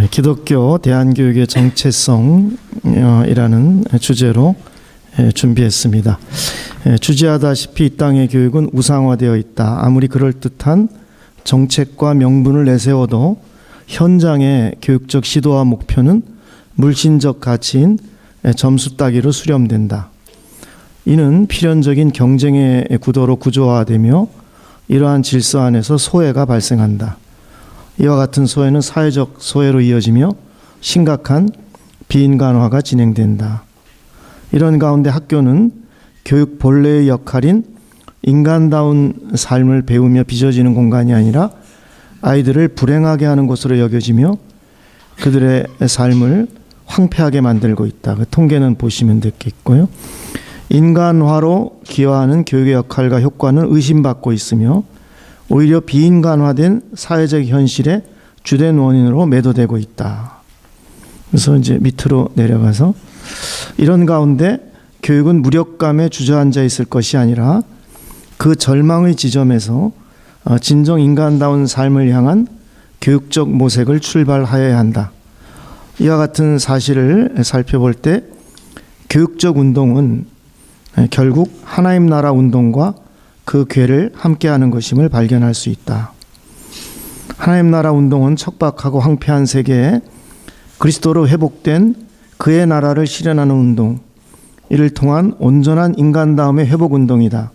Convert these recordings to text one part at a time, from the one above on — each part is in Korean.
기독교 대안교육의 정체성이라는 주제로 준비했습니다. 주제하다시피 이 땅의 교육은 우상화되어 있다. 아무리 그럴듯한 정책과 명분을 내세워도 현장의 교육적 시도와 목표는 물신적 가치인 점수 따기로 수렴된다. 이는 필연적인 경쟁의 구도로 구조화되며 이러한 질서 안에서 소외가 발생한다. 이와 같은 소외는 사회적 소외로 이어지며 심각한 비인간화가 진행된다. 이런 가운데 학교는 교육 본래의 역할인 인간다운 삶을 배우며 빚어지는 공간이 아니라 아이들을 불행하게 하는 곳으로 여겨지며 그들의 삶을 황폐하게 만들고 있다. 그 통계는 보시면 되겠고요. 인간화로 기여하는 교육의 역할과 효과는 의심받고 있으며 오히려 비인간화된 사회적 현실의 주된 원인으로 매도되고 있다. 그래서 이제 밑으로 내려가서 이런 가운데 교육은 무력감에 주저앉아 있을 것이 아니라 그 절망의 지점에서 진정 인간다운 삶을 향한 교육적 모색을 출발하여야 한다. 이와 같은 사실을 살펴볼 때 교육적 운동은 결국 하나님 나라 운동과 그 궤를 함께하는 것임을 발견할 수 있다. 하나님 나라 운동은 척박하고 황폐한 세계에 그리스도로 회복된 그의 나라를 실현하는 운동, 이를 통한 온전한 인간다움의 회복 운동이다.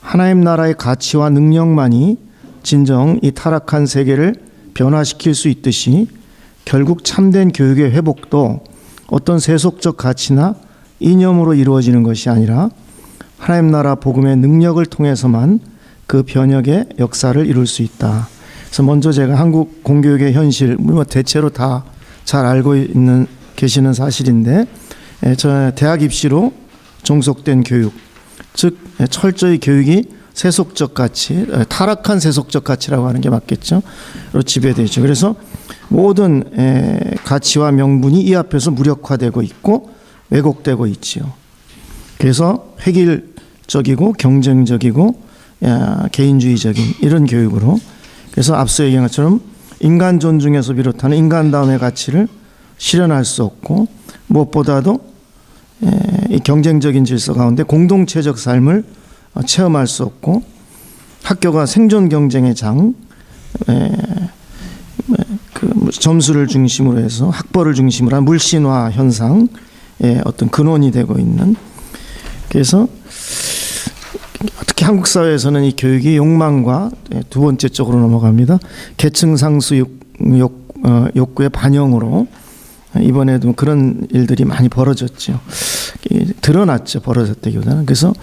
하나님 나라의 가치와 능력만이 진정 이 타락한 세계를 변화시킬 수 있듯이 결국 참된 교육의 회복도 어떤 세속적 가치나 이념으로 이루어지는 것이 아니라 하나님 나라 복음의 능력을 통해서만 그 변혁의 역사를 이룰 수 있다. 그래서 먼저 제가 한국 공교육의 현실, 대체로 다 잘 알고 계시는 사실인데, 저 대학 입시로 종속된 교육, 즉 철저히 교육이 세속적 가치, 타락한 세속적 가치라고 하는 게 맞겠죠. 로 지배되죠. 그래서 모든 가치와 명분이 이 앞에서 무력화되고 있고 왜곡되고 있지요. 그래서 획일적이고 경쟁적이고 개인주의적인 이런 교육으로, 그래서 앞서 얘기한 것처럼 인간 존중에서 비롯하는 인간다움의 가치를 실현할 수 없고, 무엇보다도 이 경쟁적인 질서 가운데 공동체적 삶을 체험할 수 없고, 학교가 생존 경쟁의 장, 그 점수를 중심으로 해서 학벌을 중심으로 한 물신화 현상의 어떤 근원이 되고 있는, 그래서 특히 한국 사회에서는 이 교육이 욕망과 두 번째 쪽으로 넘어갑니다. 계층 상수 욕구의 반영으로 이번에도 그런 일들이 많이 벌어졌죠. 드러났죠. 벌어졌다기보다는. 그래서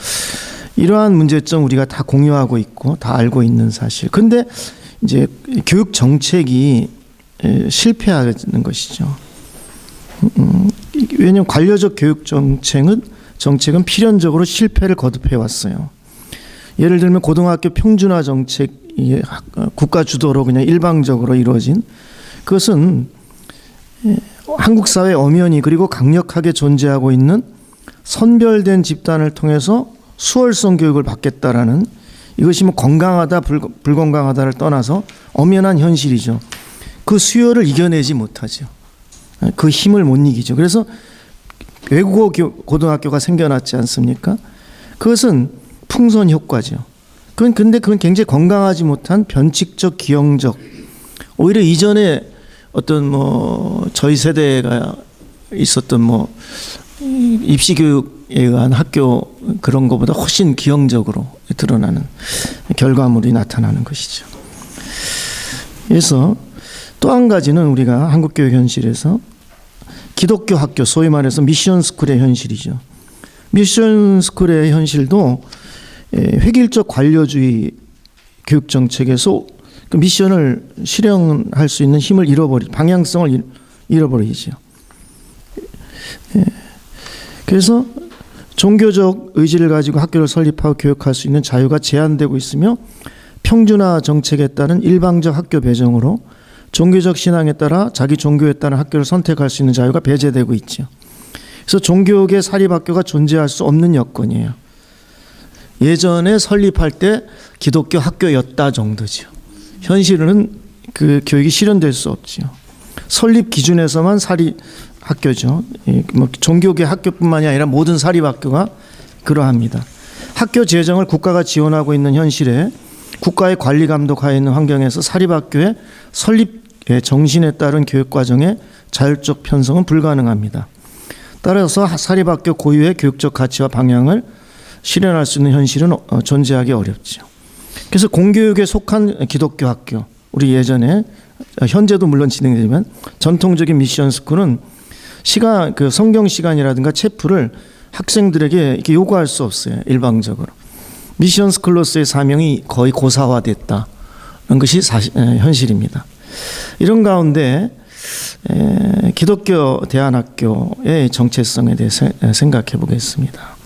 이러한 문제점 우리가 다 공유하고 있고 다 알고 있는 사실. 근데 이제 교육 정책이 실패하는 것이죠. 왜냐하면 관료적 교육 정책은 필연적으로 실패를 거듭해 왔어요. 예를 들면 고등학교 평준화 정책이 국가 주도로 그냥 일방적으로 이루어진, 그것은 한국 사회 엄연히 그리고 강력하게 존재하고 있는 선별된 집단을 통해서 수월성 교육을 받겠다라는, 이것이 뭐 건강하다 불건강하다를 떠나서 엄연한 현실이죠. 그 수요를 이겨내지 못하죠. 그 힘을 못 이기죠. 그래서 외국어 고등학교가 생겨났지 않습니까? 그것은 풍선 효과죠. 근데 그건 굉장히 건강하지 못한 변칙적 기형적, 오히려 이전에 어떤 저희 세대가 있었던 입시 교육에 의한 학교 그런 것보다 훨씬 기형적으로 드러나는 결과물이 나타나는 것이죠. 그래서 또 한 가지는 우리가 한국 교육 현실에서 기독교 학교, 소위 말해서 미션 스쿨의 현실이죠. 미션 스쿨의 현실도 획일적 관료주의 교육 정책에서 그 미션을 실행할 수 있는 힘을 방향성을 잃어버리죠. 그래서 종교적 의지를 가지고 학교를 설립하고 교육할 수 있는 자유가 제한되고 있으며, 평준화 정책에 따른 일방적 학교 배정으로 종교적 신앙에 따라 자기 종교에 따른 학교를 선택할 수 있는 자유가 배제되고 있죠. 그래서 종교계 사립학교가 존재할 수 없는 여건이에요. 예전에 설립할 때 기독교 학교였다 정도죠. 현실은 그 교육이 실현될 수 없죠. 설립 기준에서만 사립 학교죠. 뭐 종교계 학교뿐만이 아니라 모든 사립 학교가 그러합니다. 학교 재정을 국가가 지원하고 있는 현실에 국가의 관리 감독하에 있는 환경에서 사립학교의 설립의 정신에 따른 교육과정의 자율적 편성은 불가능합니다. 따라서 사립학교 고유의 교육적 가치와 방향을 실현할 수 있는 현실은 존재하기 어렵죠. 그래서 공교육에 속한 기독교 학교, 우리 예전에 현재도 물론 진행되지만 전통적인 미션 스쿨은 시간, 그 성경 시간이라든가 체프를 학생들에게 이렇게 요구할 수 없어요. 일방적으로. 미션 스쿨로서의 사명이 거의 고사화됐다는 것이 현실입니다. 이런 가운데 기독교 대안학교의 정체성에 대해서 생각해 보겠습니다.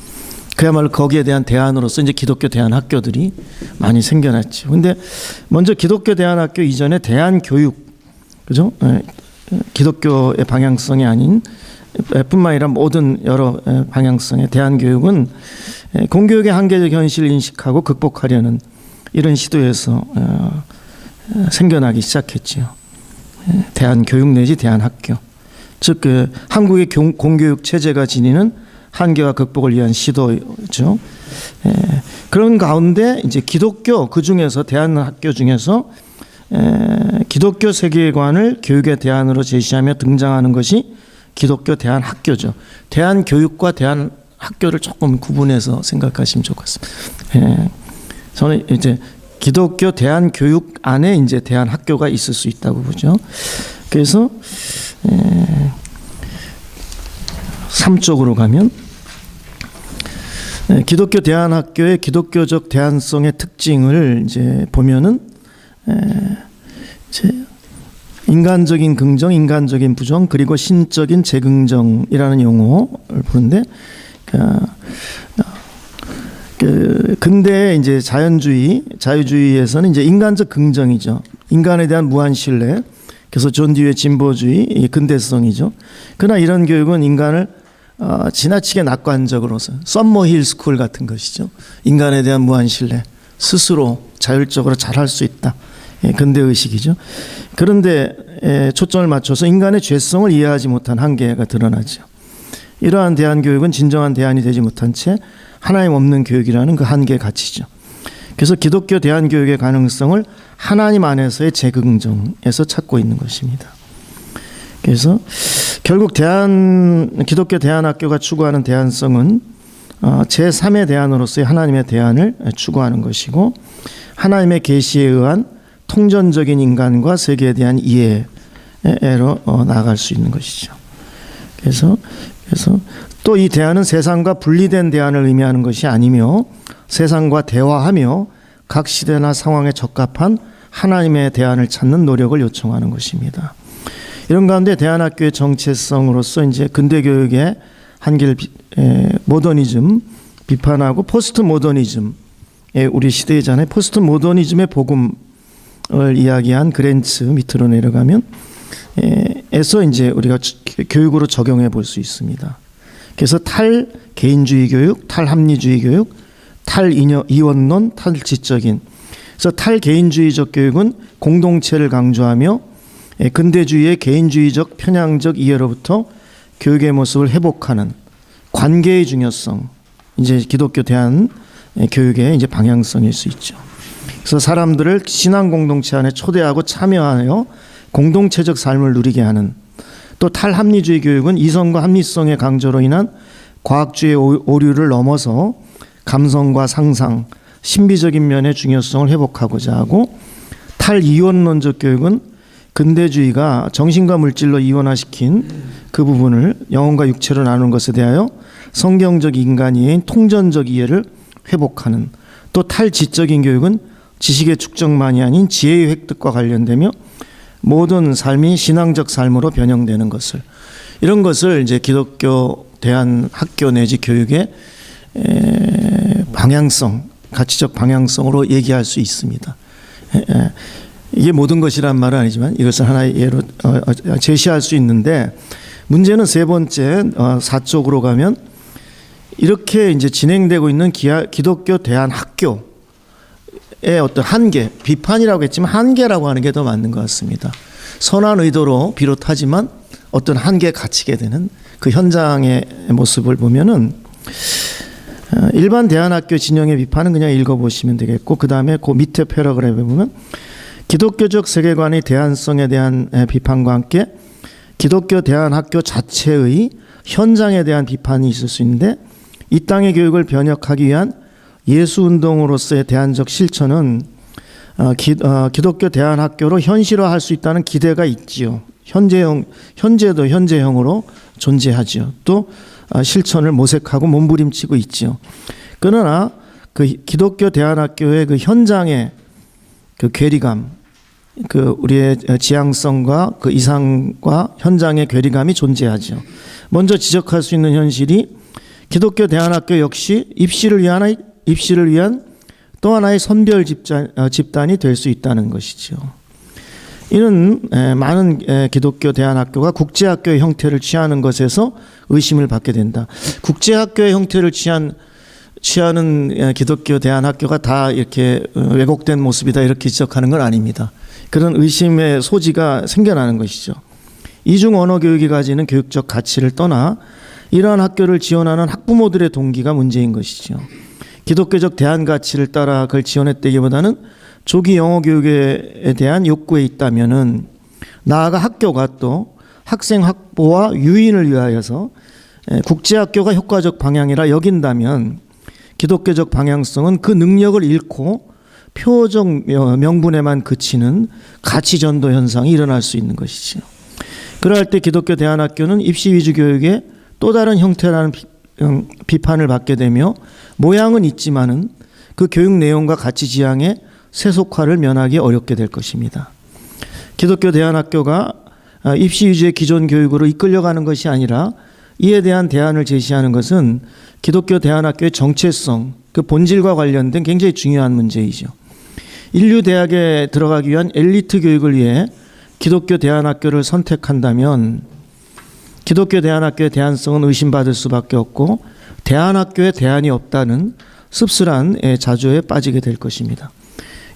그야말로 거기에 대한 대안으로서 이제 기독교 대안학교들이 많이 생겨났죠. 근데 먼저 기독교 대안학교 이전에 대안교육, 그죠? 기독교의 방향성이 아닌 뿐만 아니라 모든 여러 방향성의 대안교육은 공교육의 한계적 현실을 인식하고 극복하려는 이런 시도에서 생겨나기 시작했죠. 대안교육 내지 대안학교, 즉 그 한국의 공교육 체제가 지니는 한계와 극복을 위한 시도죠. 그런 가운데 이제 기독교, 그 중에서 대안학교 중에서 기독교 세계관을 교육의 대안으로 제시하며 등장하는 것이 기독교 대안학교죠. 대안교육과 대안학교를 조금 구분해서 생각하시면 좋겠습니다. 저는 이제 기독교 대안교육 안에 이제 대안학교가 있을 수 있다고 보죠. 그래서 3쪽으로 가면 기독교 대안학교의 기독교적 대안성의 특징을 이제 보면은 이제 인간적인 긍정, 인간적인 부정, 그리고 신적인 재긍정이라는 용어를 보는데, 근대 이제 자유주의에서는 이제 인간적 긍정이죠. 인간에 대한 무한 신뢰. 그래서 존 듀의 진보주의, 근대성이죠. 그러나 이런 교육은 인간을 지나치게 낙관적으로서 썸머힐 스쿨 같은 것이죠. 인간에 대한 무한 신뢰, 스스로 자율적으로 잘할 수 있다. 근대의식이죠. 그런데 초점을 맞춰서 인간의 죄성을 이해하지 못한 한계가 드러나죠. 이러한 대안교육은 진정한 대안이 되지 못한 채 하나님 없는 교육이라는 그 한계의 가치죠. 그래서 기독교 대안교육의 가능성을 하나님 안에서의 재긍정에서 찾고 있는 것입니다. 그래서 결국 기독교 대안학교가 추구하는 대안성은 제3의 대안으로서의 하나님의 대안을 추구하는 것이고, 하나님의 계시에 의한 통전적인 인간과 세계에 대한 이해로 나아갈 수 있는 것이죠. 그래서 또 이 대안은 세상과 분리된 대안을 의미하는 것이 아니며 세상과 대화하며 각 시대나 상황에 적합한 하나님의 대안을 찾는 노력을 요청하는 것입니다. 이런 가운데 대안학교의 정체성으로서 이제 근대교육의 한계를 모더니즘 비판하고 포스트 모더니즘, 우리 시대잖아요. 포스트 모더니즘의 복음을 이야기한 그랜츠 밑으로 내려가면 에서 이제 우리가 교육으로 적용해 볼 수 있습니다. 그래서 탈개인주의 교육, 탈합리주의 교육, 탈이원론, 탈지적인. 그래서 탈개인주의적 교육은 공동체를 강조하며 근대주의의 개인주의적 편향적 이해로부터 교육의 모습을 회복하는 관계의 중요성, 이제 기독교 대안 교육의 이제 방향성일 수 있죠. 그래서 사람들을 신앙 공동체 안에 초대하고 참여하여 공동체적 삶을 누리게 하는, 또 탈합리주의 교육은 이성과 합리성의 강조로 인한 과학주의 오류를 넘어서 감성과 상상, 신비적인 면의 중요성을 회복하고자 하고, 탈이원론적 교육은 근대주의가 정신과 물질로 이원화시킨 그 부분을 영혼과 육체로 나누는 것에 대하여 성경적 인간 이해인 통전적 이해를 회복하는, 또 탈지적인 교육은 지식의 축적만이 아닌 지혜의 획득과 관련되며 모든 삶이 신앙적 삶으로 변형되는 것을, 이런 것을 이제 기독교 대안 학교 내지 교육의 방향성, 가치적 방향성으로 얘기할 수 있습니다. 이게 모든 것이란 말은 아니지만 이것을 하나의 예로 제시할 수 있는데, 문제는 세 번째 4쪽으로 가면 이렇게 이제 진행되고 있는 기독교 대안 학교의 어떤 한계, 비판이라고 했지만 한계라고 하는 게 더 맞는 것 같습니다. 선한 의도로 비롯하지만 어떤 한계에 갇히게 되는 그 현장의 모습을 보면은 일반 대안학교 진영의 비판은 그냥 읽어보시면 되겠고, 그 다음에 그 밑에 패러그래프에 보면 기독교적 세계관의 대안성에 대한 비판과 함께 기독교 대안학교 자체의 현장에 대한 비판이 있을 수 있는데, 이 땅의 교육을 변혁하기 위한 예수운동으로서의 대안적 실천은 기독교 대안학교로 현실화할 수 있다는 기대가 있지요. 현재도 현재형으로 존재하지요. 또 실천을 모색하고 몸부림치고 있지요. 그러나 그 기독교 대안학교의 그 현장의 그 괴리감, 그 우리의 지향성과 그 이상과 현장의 괴리감이 존재하죠. 먼저 지적할 수 있는 현실이 기독교 대안학교 역시 입시를 위한 또 하나의 선별 집단이 될 수 있다는 것이죠. 이는 많은 기독교 대안학교가 국제학교의 형태를 취하는 것에서 의심을 받게 된다. 국제학교의 형태를 취하는 기독교 대안학교가 다 이렇게 왜곡된 모습이다, 이렇게 지적하는 건 아닙니다. 그런 의심의 소지가 생겨나는 것이죠. 이중 언어 교육이 가지는 교육적 가치를 떠나 이러한 학교를 지원하는 학부모들의 동기가 문제인 것이죠. 기독교적 대안 가치를 따라 그걸 지원했다기보다는 조기 영어 교육에 대한 욕구에 있다면은, 나아가 학교가 또 학생 확보와 유인을 위하여서 국제학교가 효과적 방향이라 여긴다면, 기독교적 방향성은 그 능력을 잃고 표적 명분에만 그치는 가치 전도 현상이 일어날 수 있는 것이죠. 그럴 때 기독교 대안학교는 입시 위주 교육의 또 다른 형태라는 비판을 받게 되며, 모양은 있지만은 그 교육 내용과 가치 지향의 세속화를 면하기 어렵게 될 것입니다. 기독교 대안학교가 입시 위주의 기존 교육으로 이끌려가는 것이 아니라 이에 대한 대안을 제시하는 것은 기독교 대안학교의 정체성, 그 본질과 관련된 굉장히 중요한 문제이죠. 인류 대학에 들어가기 위한 엘리트 교육을 위해 기독교 대안학교를 선택한다면 기독교 대안학교의 대안성은 의심받을 수밖에 없고, 대안학교에 대안이 없다는 씁쓸한 자조에 빠지게 될 것입니다.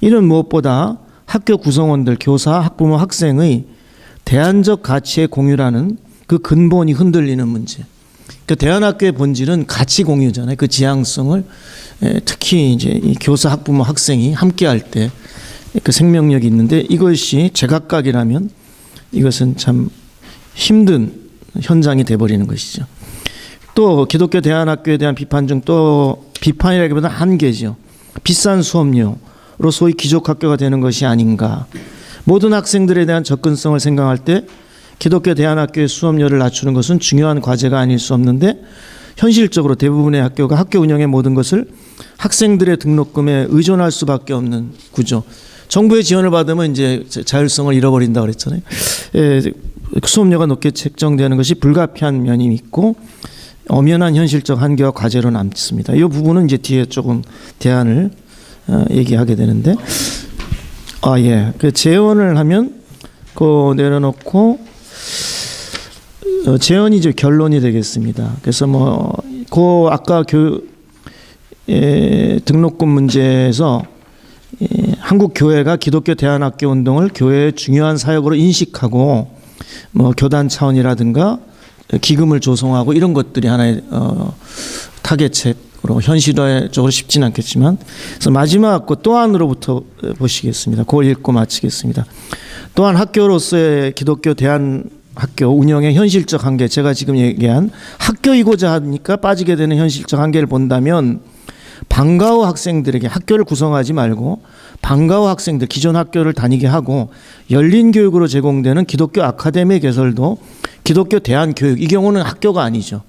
이는 무엇보다 학교 구성원들, 교사, 학부모, 학생의 대안적 가치의 공유라는 그 근본이 흔들리는 문제. 그 대안학교의 본질은 가치 공유잖아요. 그 지향성을 특히 이제 이 교사, 학부모, 학생이 함께할 때 그 생명력이 있는데, 이것이 제각각이라면 이것은 참 힘든 현장이 돼버리는 것이죠. 또 기독교 대안학교에 대한 비판 중 또 비판이라기보다 한계죠. 비싼 수업료로 소위 기족학교가 되는 것이 아닌가. 모든 학생들에 대한 접근성을 생각할 때 기독교 대안학교의 수업료를 낮추는 것은 중요한 과제가 아닐 수 없는데, 현실적으로 대부분의 학교가 학교 운영의 모든 것을 학생들의 등록금에 의존할 수밖에 없는 구조. 정부의 지원을 받으면 이제 자율성을 잃어버린다고 그랬잖아요. 수업료가 높게 책정되는 것이 불가피한 면이 있고 엄연한 현실적 한계와 과제로 남습니다. 이 부분은 이제 뒤에 조금 대안을 얘기하게 되는데, 그 재원을 하면 그 내려놓고 재원이 이제 결론이 되겠습니다. 그래서 그 아까 등록금 문제에서 한국 교회가 기독교 대안학교 운동을 교회의 중요한 사역으로 인식하고 교단 차원이라든가 기금을 조성하고 이런 것들이 하나의 타겟책으로 현실화적으로 쉽지는 않겠지만, 그래서 마지막 그 또한으로부터 보시겠습니다. 그걸 읽고 마치겠습니다. 또한 학교로서의 기독교 대안학교 운영의 현실적 한계, 제가 지금 얘기한 학교이고자 하니까 빠지게 되는 현실적 한계를 본다면, 방과후 학생들에게 학교를 구성하지 말고 방과후 학생들, 기존 학교를 다니게 하고 열린 교육으로 제공되는 기독교 아카데미 개설도 기독교 대안교육, 이 경우는 학교가 아니죠.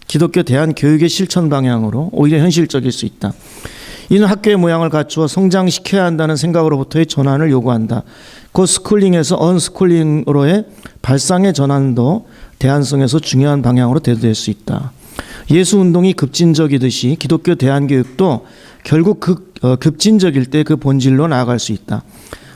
기독교 대안교육의 실천 방향으로 오히려 현실적일 수 있다. 이는 학교의 모양을 갖추어 성장시켜야 한다는 생각으로부터의 전환을 요구한다. 그 스쿨링에서 언스쿨링으로의 발상의 전환도 대안성에서 중요한 방향으로 대두될 수 있다. 예수운동이 급진적이듯이 기독교 대안교육도 결국 급진적일 때 그 본질로 나아갈 수 있다.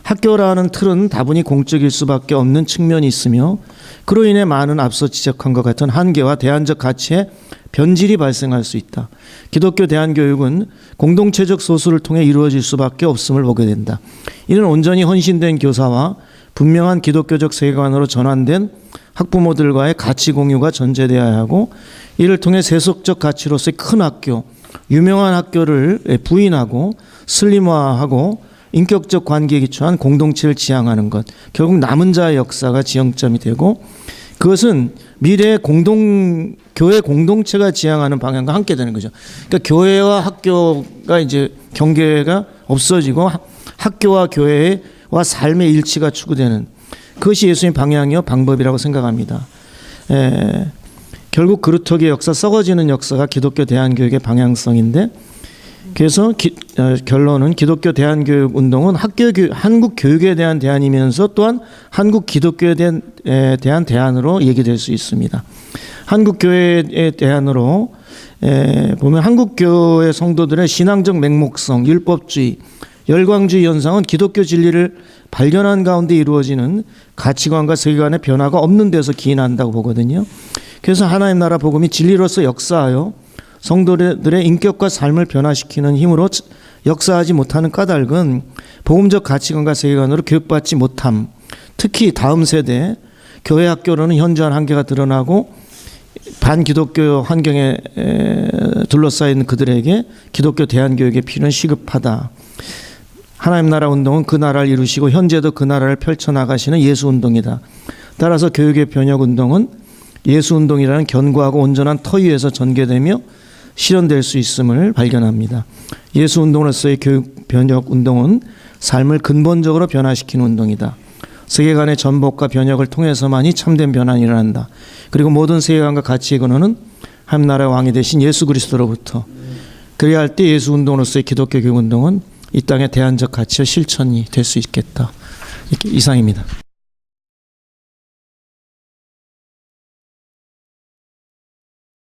학교라는 틀은 다분히 공적일 수밖에 없는 측면이 있으며, 그로 인해 많은 앞서 지적한 것 같은 한계와 대안적 가치의 변질이 발생할 수 있다. 기독교 대안교육은 공동체적 소수를 통해 이루어질 수밖에 없음을 보게 된다. 이는 온전히 헌신된 교사와 분명한 기독교적 세계관으로 전환된 학부모들과의 가치 공유가 전제되어야 하고, 이를 통해 세속적 가치로서의 큰 학교, 유명한 학교를 부인하고 슬림화하고 인격적 관계에 기초한 공동체를 지향하는 것, 결국 남은 자의 역사가 지향점이 되고, 그것은 미래의 교회 공동체가 지향하는 방향과 함께 되는 거죠. 그러니까 교회와 학교가 이제 경계가 없어지고 학교와 교회와 삶의 일치가 추구되는, 그것이 예수님 방향이요 방법이라고 생각합니다. 결국 그루터기의 역사, 썩어지는 역사가 기독교 대안교육의 방향성인데, 그래서 결론은 기독교 대안교육 운동은 한국 교육에 대한 대안이면서 또한 한국 기독교에 대한 대안으로 얘기될 수 있습니다. 한국 교회에 대안으로 보면 한국 교회 성도들의 신앙적 맹목성, 율법주의, 열광주의 현상은 기독교 진리를 발견한 가운데 이루어지는 가치관과 세계관의 변화가 없는 데서 기인한다고 보거든요. 그래서 하나님 나라 복음이 진리로서 역사하여 성도들의 인격과 삶을 변화시키는 힘으로 역사하지 못하는 까닭은 복음적 가치관과 세계관으로 교육받지 못함, 특히 다음 세대 교회 학교로는 현저한 한계가 드러나고 반기독교 환경에 둘러싸인 그들에게 기독교 대안교육의 필요는 시급하다. 하나님 나라 운동은 그 나라를 이루시고 현재도 그 나라를 펼쳐나가시는 예수운동이다. 따라서 교육의 변혁 운동은 예수운동이라는 견고하고 온전한 터 위에서 전개되며 실현될 수 있음을 발견합니다. 예수운동으로서의 교육 변혁 운동은 삶을 근본적으로 변화시키는 운동이다. 세계관의 전복과 변혁을 통해서만이 참된 변화가 일어난다. 그리고 모든 세계관과 가치의 근원은 하나님 나라의 왕이 되신 예수 그리스도로부터. 그래야 할 때 예수운동으로서의 기독교 교육운동은 이 땅의 대안적 가치와 실천이 될 수 있겠다. 이상입니다.